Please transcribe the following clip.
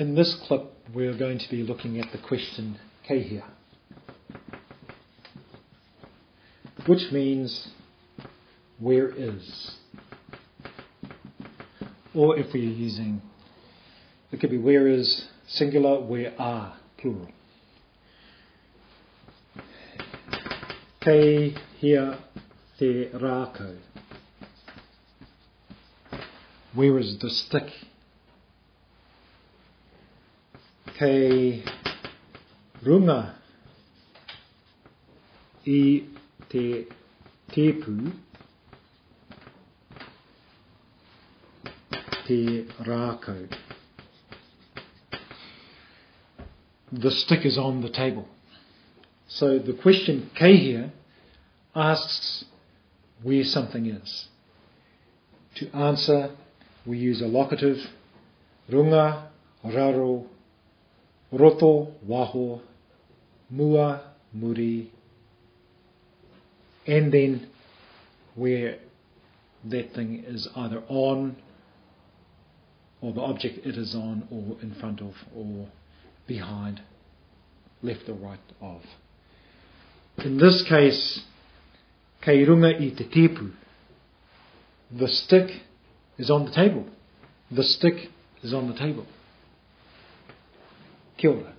In this clip, we're going to be looking at the question kehia, which means where is. Or if we're using, it could be where is singular, where are plural. Kehia te rākau. Where is the stick? Kei runga I te tepu te rākau. The stick is on the table. So the question kehia asks where something is. To answer, we use a locative, runga, raro, roto, waho, mua, muri, and then where that thing is either on, or the object it is on, or in front of, or behind, left or right of. In this case, kei runga I te tepu. The stick is on the table. The stick is on the table. Kia ora.